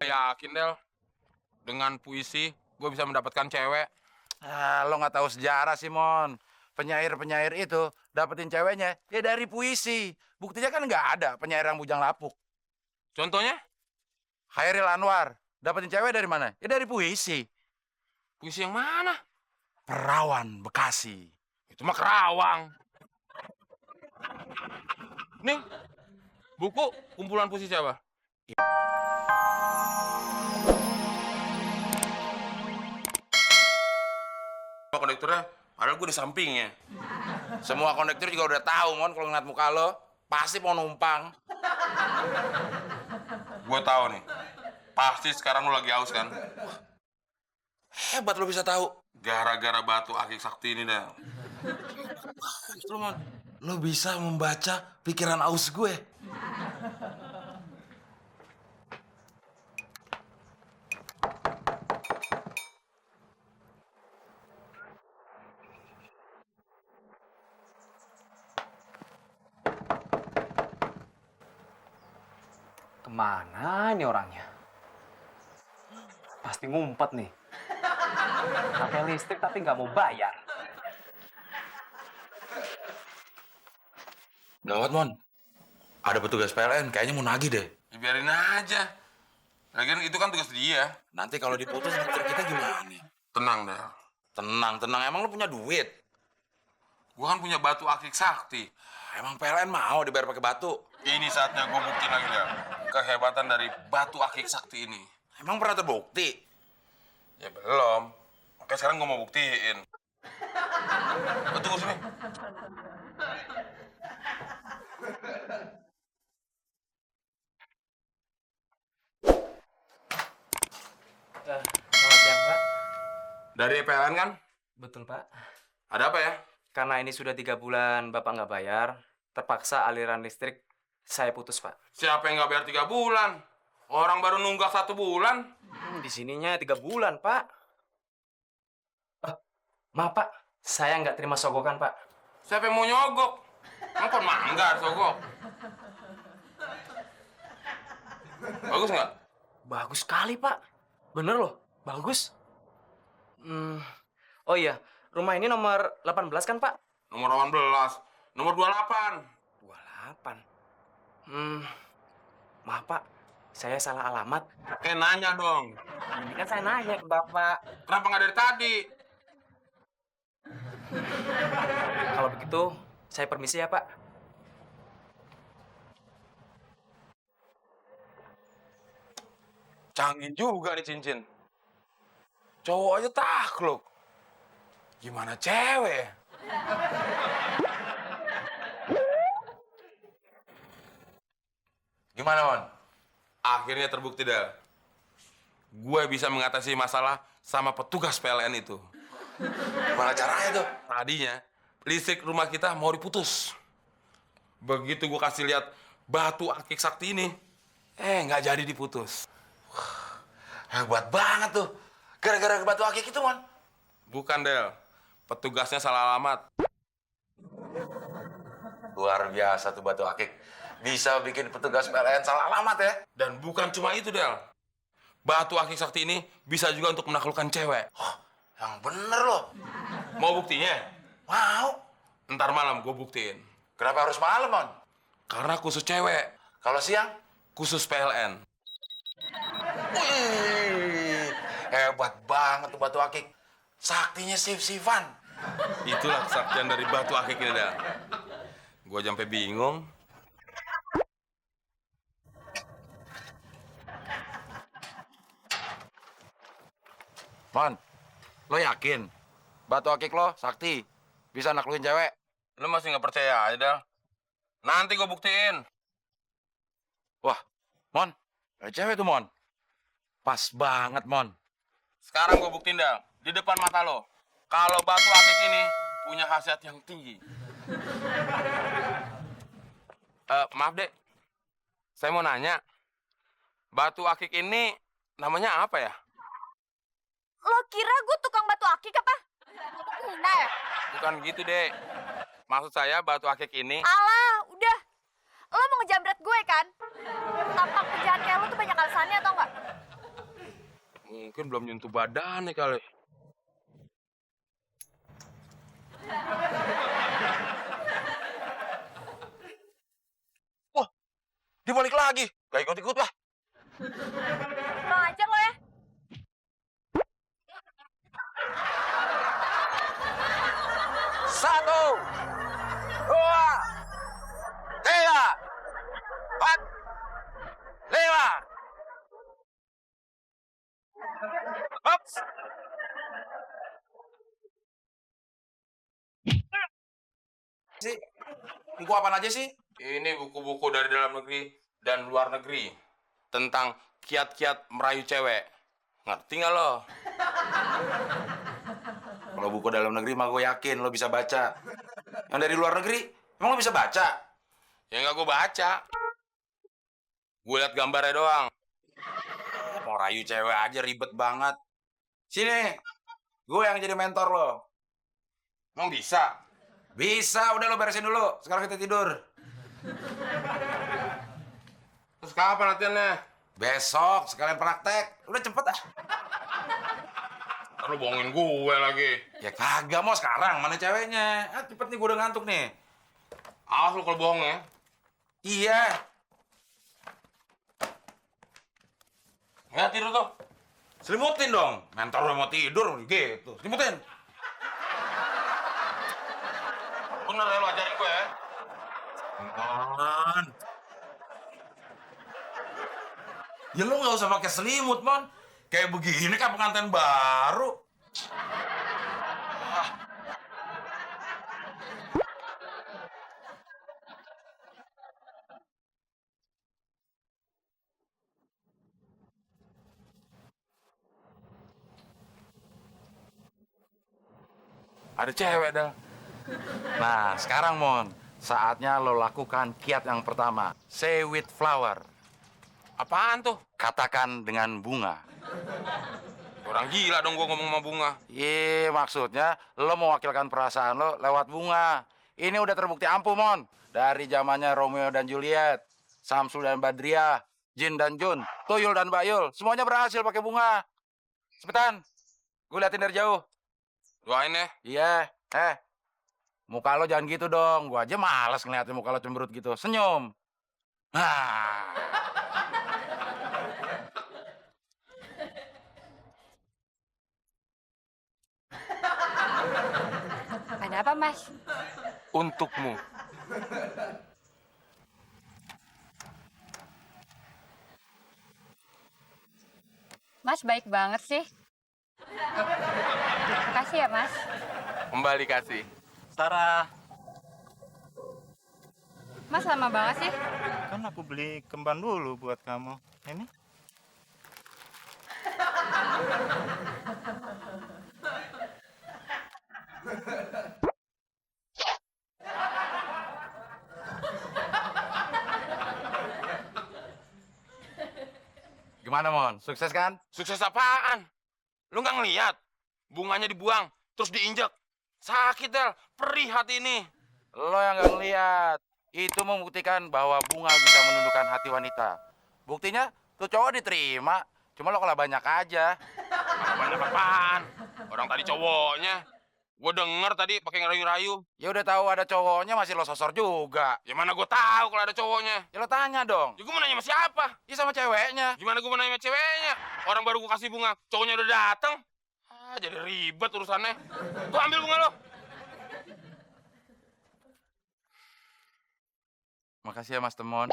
Gue yakin, Del. Dengan puisi, gue bisa mendapatkan cewek. Lo nggak tahu sejarah sih, Mon. Penyair-penyair itu dapetin ceweknya ya dari puisi. Buktinya kan nggak ada penyair yang bujang lapuk. Contohnya, Hairil Anwar dapetin cewek dari mana? Ya dari puisi. puisi yang mana? Perawan Bekasi. Itu mah Kerawang. Nih, buku kumpulan puisi siapa? Kondekturnya, padahal gue di sampingnya. Semua kondektur juga udah tahu, Mon, kalau ngeliat muka lo pasti mau numpang. Gue tahu nih, pasti sekarang lu lagi haus kan? Hebat lo bisa tahu. Gara-gara batu akik sakti ini, Del. Justru, Mon, lo bisa membaca pikiran aus gue. Kemana ini orangnya? Pasti ngumpet nih. Pakai listrik tapi nggak mau bayar. Gawat, Mon. Ada petugas PLN, kayaknya mau nagih deh. Ya, biarin aja. Lagian itu kan tugas dia. Nanti kalau diputus, ntar kita gimana? Tenang, Del. Tenang. Emang lo punya duit? Gue kan punya batu akik sakti. Emang PLN mau dibayar pakai batu? Ini saatnya gue buktiin lagi, Del. Kehebatan dari batu akik sakti ini. Emang pernah terbukti? Ya belum. Oke, sekarang gue mau buktiin. Lo tunggu sini. Selamat siang, Pak. Dari PLN kan? Betul, Pak. Ada apa ya? Karena ini sudah 3 bulan Bapak nggak bayar, terpaksa aliran listrik saya putus, Pak. Siapa yang nggak bayar 3 bulan? Orang baru nunggak 1 bulan. Di sininya 3 bulan, Pak. Maaf, Pak. Saya nggak terima sogokan, Pak. Siapa yang mau nyogok? Emang manggar sogok. Bagus nggak? Bagus sekali, Pak. Bener loh, bagus. Oh iya, rumah ini nomor 18 kan, Pak? Nomor 18. Nomor 28. 28. Maaf, Pak. Saya salah alamat. Nanya dong. Ini kan saya nanya ke Bapak. Kenapa nggak dari tadi? Kalau begitu, saya permisi ya, Pak. Canggih juga nih cincin. Cowok aja takluk. Gimana cewek? Gimana, Mon? Akhirnya terbukti, Del. Gue bisa mengatasi masalah sama petugas PLN itu. Gimana caranya tuh? Tadinya, listrik rumah kita mau diputus. Begitu gue kasih lihat batu akik sakti ini, nggak jadi diputus. Hebat banget tuh. Gara-gara batu akik itu, Mon. Bukan, Del. Petugasnya salah alamat. Luar biasa tuh batu akik. Bisa bikin petugas PLN salah alamat ya. Dan bukan cuma itu, Del. Batu akik sakti ini bisa juga untuk menaklukkan cewek. Oh, yang bener loh. Mau buktinya? Mau. Ntar malam gue buktiin. Kenapa harus malam, Mon? Karena khusus cewek, Kalau siang? khusus PLN. Wih, hebat banget tuh batu akik. Saktinya sif-sifan. Itulah kesaktian dari batu akik ini, Del. Gue sampai bingung. Mon, lo yakin? Batu akik lo sakti. Bisa naklukin cewek? Lu masih nggak percaya aja, Del? Nanti gue buktiin. Wah, Mon, ada cewek tuh, Mon. Pas banget, Mon. Sekarang gue buktiin, Del. Di depan mata lo. Kalau batu akik ini punya khasiat yang tinggi. Maaf, Dek. Saya mau nanya. Batu akik ini namanya apa ya? Lo kira gue tukang batu akik apa? Hina ya? Bukan gitu, Dek. Maksud saya batu akik ini... Alah, udah. Lo mau ngejamret gue kan? Tampak penjahat kayak lo tuh banyak alasannya atau enggak? Mungkin belum nyentuh badan nih kali. Wah, dia balik lagi. Gak ikut-ikut lah. Kurang ajar lo ya. Satu, dua, tiga, empat, lima. Hops. Sih, buku apaan aja sih? Ini buku-buku dari dalam negeri dan luar negeri tentang kiat-kiat merayu cewek. Ngerti nggak lo? Kalau buku dalam negeri mah gue yakin lo bisa baca. Yang dari luar negeri, emang lo bisa baca? Ya nggak gue baca. Gue liat gambarnya doang. Mau rayu cewek aja ribet banget. Sini, gue yang jadi mentor lo. Emang bisa? Bisa, udah lo beresin dulu. Sekarang kita tidur. Terus kapan latihannya? Besok sekalian praktek. Udah cepet ah. Ntar lu bohongin gue lagi. Ya kagak mau sekarang, mana ceweknya? Ah, cepet nih, gue udah ngantuk nih. Awas lu kalau bohong ya. Iya. Ya tidur tuh. Selimutin dong. Mentor udah mau tidur gitu. Selimutin. Bener ya lu ajarin gue ya. Mon. Ya lu nggak usah pakai selimut, Mon. Kayak begini kan pengantin baru. Ada cewek dah. Nah, sekarang, Mon. Saatnya lo lakukan kiat yang pertama. Say with flower. Apaan tuh? Katakan dengan bunga. Orang gila dong gue ngomong sama bunga. Iya, maksudnya lo mewakilkan perasaan lo lewat bunga. Ini udah terbukti ampuh, Mon. Dari zamannya Romeo dan Juliet, Samsul dan Badriah, Jin dan Jun, Tuyul dan Bayul. Semuanya berhasil pakai bunga. Cepetan. Gue liatin dari jauh. Doain ya. Iya, muka lo jangan gitu dong. Gue aja males ngeliatin muka lo cemberut gitu. Senyum. Nah. Ada apa, Mas? Untukmu. Mas baik banget sih. Makasih ya, Mas. Kembali kasih. Sarah, Mas lama banget sih. kan aku beli kemban dulu buat kamu. Ini? Gimana, Mon? Sukses kan? Sukses apaan? Lu nggak ngeliat? Bunganya dibuang, terus diinjek. Sakit, Del. Perih hati ini. Lo yang gak ngeliat. Itu membuktikan bahwa bunga bisa menundukkan hati wanita. Buktinya, tuh cowok diterima. Cuma lo kalah banyak aja. Banyak apaan? Orang tadi cowoknya. Gue denger tadi pakai ngerayu-rayu. Ya udah tahu ada cowoknya masih lo sosor juga. Ya mana gue tahu kalau ada cowoknya. Ya lo tanya dong. Ya gue mau nanya sama siapa? Ya sama ceweknya. Gimana gue mau nanya sama ceweknya? Orang baru gue kasih bunga, cowoknya udah datang. Ah, jadi ribet urusannya. Tuh ambil bunga lo. Makasih ya Mas Temon.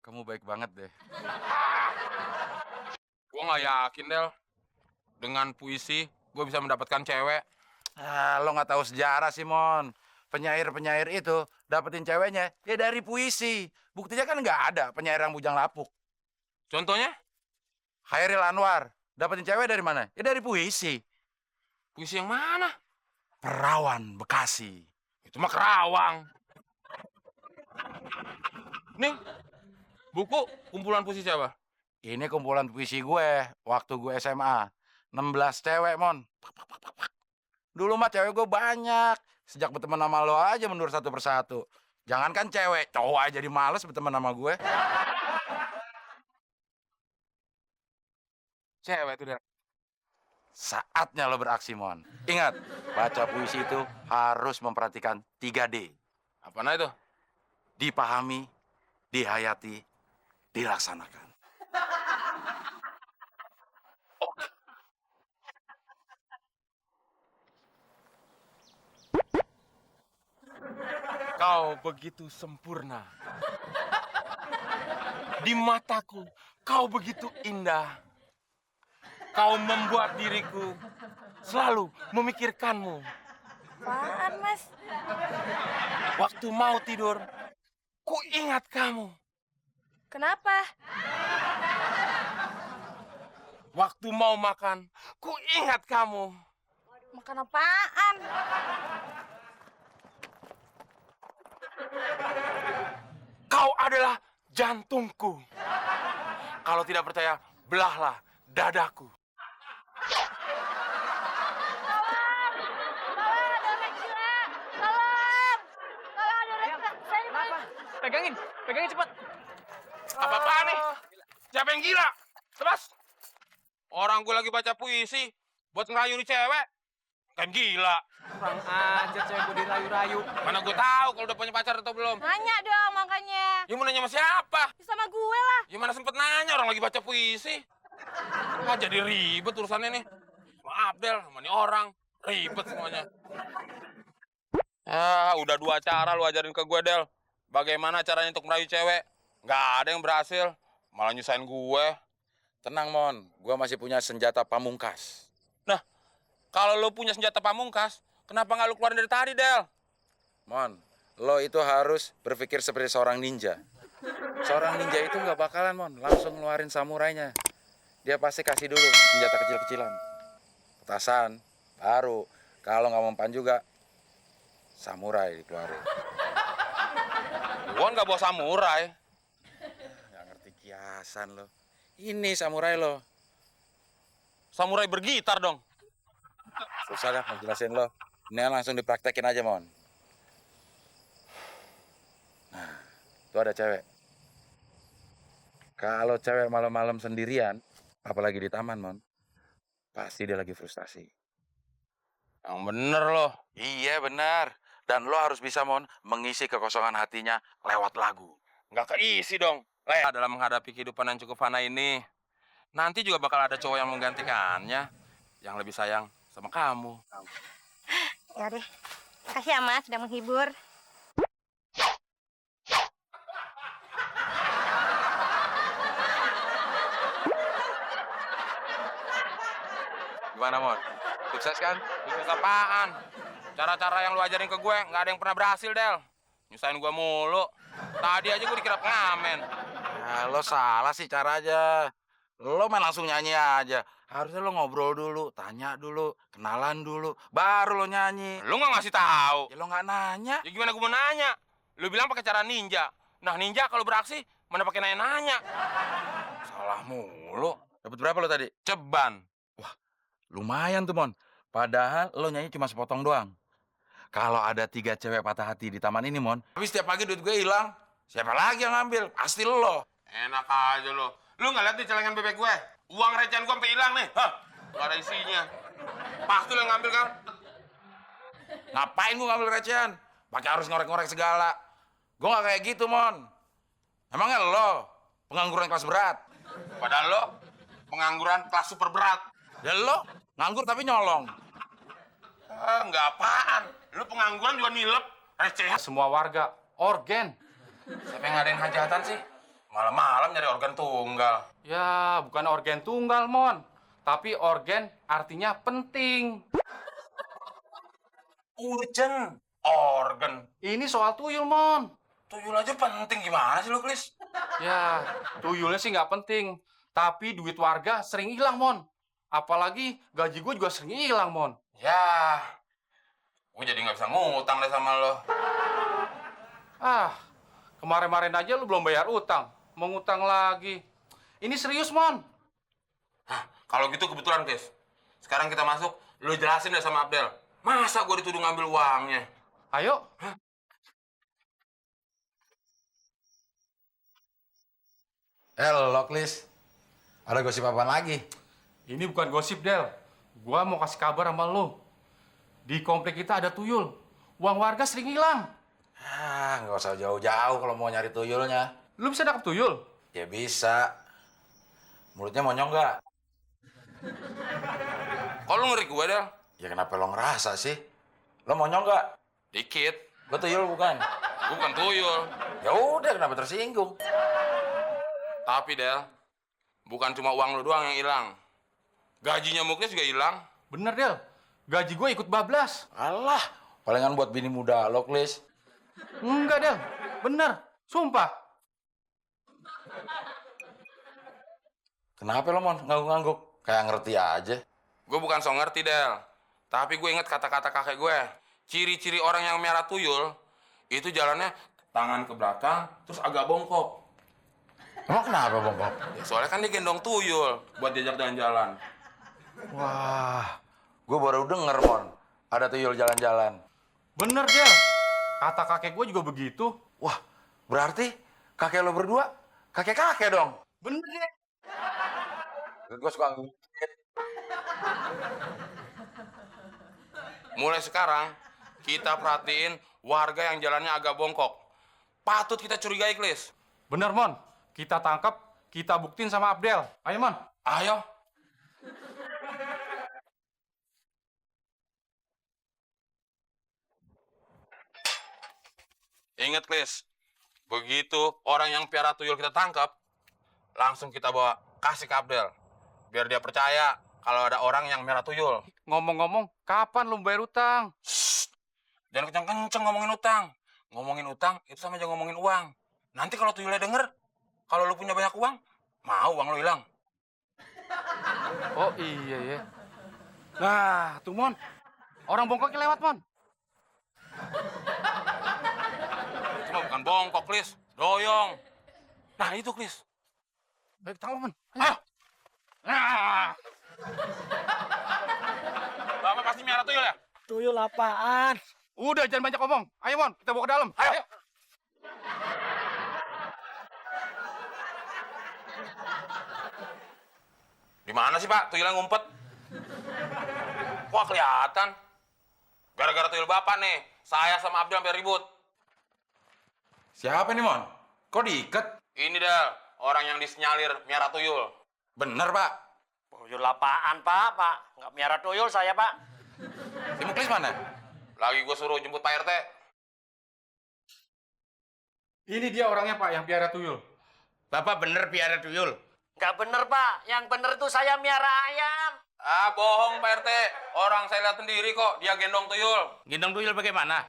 Kamu baik banget deh. Gue nggak yakin, Del. Dengan puisi, gue bisa mendapatkan cewek. Ah, lo nggak tahu sejarah sih, Mon. Penyair-penyair itu dapetin ceweknya ya dari puisi. Buktinya kan nggak ada penyair yang bujang lapuk. Contohnya? Khairil Anwar dapetin cewek dari mana? Ya dari puisi. Puisi yang mana? Perawan Bekasi. Itu mah Kerawang. Nih, buku kumpulan puisi siapa? Ini kumpulan puisi gue waktu gue SMA. 16 cewek, Mon. Dulu mah cewek gue banyak. Sejak berteman sama lo aja mundur satu persatu. Jangankan cewek, cowok aja jadi males berteman sama gue. cewek tuh, Del. Saatnya lo beraksi, Mon. Ingat, baca puisi itu harus memperhatikan 3D. Apaan itu? Dipahami, dihayati, dilaksanakan. Kau begitu sempurna. Di mataku, kau begitu indah. Kau membuat diriku selalu memikirkanmu. Apaan, Mas? Waktu mau tidur, ku ingat kamu. Kenapa? Waktu mau makan, ku ingat kamu. Makan apaan? Kau adalah jantungku. Kalau tidak percaya, belahlah dadaku. Tolong, ada orang gila. Tolong. Tolong, ada orang gila. Saya Kenapa? Pegangin cepat. Apa-apaan nih? Siapa yang gila? Lepas. Orang gue lagi baca puisi buat ngerayu nih cewek. Kan gila. Kurang ajar cewek gue dirayu-rayu. Mana gue tahu kalau udah punya pacar atau belum. nanya dong makanya. Ya mau nanya sama siapa? Ya sama gue lah. Ya mana sempet nanya, orang lagi baca puisi. Ah, jadi ribet urusannya nih. Maaf, Del, sama nih orang. Ribet semuanya. Ah, udah 2 cara lu ajarin ke gue, Del. Bagaimana caranya untuk merayu cewek? Nggak ada yang berhasil. Malah nyusahin gue. Tenang, Mon. Gua masih punya senjata pamungkas. Nah, kalau lu punya senjata pamungkas, kenapa nggak lu keluarin dari tadi, Del? Mon, lo itu harus berpikir seperti seorang ninja. Seorang ninja itu nggak bakalan, Mon, langsung ngeluarin samurainya. Dia pasti kasih dulu senjata kecil-kecilan. Petasan, baru. Kalau nggak mempan juga, samurai dikeluarin. Gua nggak bawa samurai. Nggak ngerti kiasan lo. Ini samurai lo. Samurai bergitar dong. Susah dah mau jelasin lo. Ini langsung dipraktekin aja, Mon. Nah, itu ada cewek. Kalau cewek malam-malam sendirian, apalagi di taman, Mon, pasti dia lagi frustasi. Yang bener loh. Iya, benar. Dan lo harus bisa, Mon, mengisi kekosongan hatinya lewat lagu. Nggak keisi dong. Dalam menghadapi kehidupan yang cukup fana ini, nanti juga bakal ada cowok yang menggantikannya, yang lebih sayang sama kamu. Ya deh. Kasih ya, Mas, sudah menghibur. Gimana, Mon? Sukses kan? Sukses apaan? Cara-cara yang lu ajarin ke gue nggak ada yang pernah berhasil, Del. Nyusahin gue mulu. Tadi aja gue dikira pengamen. Ya, lo salah sih caranya. Lo main langsung nyanyi aja. Harusnya lo ngobrol dulu, tanya dulu, kenalan dulu, baru lo nyanyi. Lu nggak ngasih tahu. Ya lo nggak nanya. Ya gimana gue mau nanya? Lu bilang pakai cara ninja. Nah, ninja kalau beraksi mana pakai nanya-nanya. Salah mulu. Dapat berapa lo tadi? Ceban. Lumayan tuh, Mon. Padahal lo nyanyi cuma sepotong doang. Kalau ada 3 cewek patah hati di taman ini, Mon, tapi setiap pagi duit gue hilang. Siapa lagi yang ngambil? Pasti lo. Enak aja lo. Lu nggak lihat di celengan bebek gue? Uang recehan gue sampai hilang nih. Hah? Nggak ada isinya. Pasti lo yang ngambil kan? Ngapain gue ngambil recehan? Pakai harus ngorek-ngorek segala. Gue nggak kayak gitu, Mon. Emangnya lo pengangguran kelas berat? Padahal lo pengangguran kelas super berat. Ya lo nganggur tapi nyolong. Ah, nggak apaan. Lu pengangguran juga nilep. Recehan. Semua warga organ. Siapa yang ngadain hajatan sih? Malam-malam nyari organ tunggal. Ya, bukan organ tunggal, Mon. Tapi organ artinya penting. Urgent. Organ. Ini soal tuyul, Mon. Tuyul aja penting. Gimana sih lu, Klis? Ya, tuyulnya sih nggak penting. Tapi duit warga sering hilang, Mon. Apalagi gaji gue juga sering hilang, Mon. Ya, gue jadi nggak bisa ngutang deh sama lo. Ah, kemarin-kemarin aja lu belum bayar utang. Mau ngutang lagi. Ini serius, Mon. Hah, kalau gitu kebetulan, Klis. Sekarang kita masuk, lu jelasin deh sama Abdel. Masa gue dituduh ngambil uangnya? Ayo. Halo, Klis. Ada gosip apaan lagi? Ini bukan gosip, Del. Gua mau kasih kabar sama lu. Di komplek kita ada tuyul. Uang warga sering hilang. Ah, nggak usah jauh-jauh kalau mau nyari tuyulnya. Lu bisa nangkep tuyul? Ya bisa. Mulutnya monyong nggak? Kok lu ngeri gue, Del? Ya kenapa lo ngerasa sih? Lo monyong nggak? Dikit. Lo tuyul bukan? Bukan tuyul. Ya udah, kenapa tersinggung? Tapi, Del, bukan cuma uang lu doang yang hilang. Gajinya Muklis juga hilang. Bener, Del. Gaji gue ikut bablas. Alah, palingan buat bini muda lo, Klis. Enggak, Del. Bener. Sumpah. Kenapa lo, Mon? Ngangguk-ngangguk? Kayak ngerti aja. Gue bukan so ngerti, Del. Tapi gue inget kata-kata kakek gue. Ciri-ciri orang yang merah tuyul, itu jalannya tangan ke belakang, terus agak bongkok. Emang kenapa, Bongkok? Ya, soalnya kan dia gendong tuyul buat diajak jalan-jalan. Wah, gue baru denger, Mon. Ada tuyul jalan-jalan. Bener, Del. Kata kakek gue juga begitu. Wah, berarti kakek lo berdua kakek-kakek dong. Bener, Del. Gue suka ngikut. Mulai sekarang, kita perhatiin warga yang jalannya agak bongkok. Patut kita curigai, Klis. Bener, Mon. Kita tangkap, kita buktiin sama Abdel. Ayo, Mon. Ayo. Ingat, Klis. Begitu orang yang piara tuyul kita tangkap, langsung kita bawa kasih ke Abdel. Biar dia percaya kalau ada orang yang merah tuyul. Ngomong-ngomong, kapan lu bayar utang? Jangan kenceng-kenceng ngomongin utang. Ngomongin utang itu sama aja ngomongin uang. Nanti kalau tuyulnya denger, kalau lu punya banyak uang, mau uang lu hilang. Oh iya ya. Nah, tuh Mon. Orang bongkoknya lewat, Mon. Itu mah bukan bongkok, Klis. Doyong. Nah, itu, Klis. Baik, tangkap, Mon. Ayo. Nah. Bapak pasti merah tuyul ya? Tuyul apaan? Udah, jangan banyak ngomong. Ayo, Mon. Kita bawa ke dalam. Ayo. Di mana sih, Pak? Tuyulnya ngumpet. Wah, kelihatan. Gara-gara tuyul Bapak nih, saya sama Abdul sampai ribut. Siapa nih, Mon? Kok diikat? Ini, Del, orang yang disinyalir merah tuyul. Bener, Pak. Tuyul apaan, Pak? Pak, nggak miara tuyul saya, Pak. Si Muklis mana? Lagi gue suruh jemput Pak RT. Ini dia orangnya, Pak, yang piara tuyul. Bapak bener piara tuyul. Nggak bener, Pak. Yang bener itu saya miara ayam. Ah, bohong, Pak RT. Orang saya lihat sendiri kok, dia gendong tuyul. Gendong tuyul bagaimana?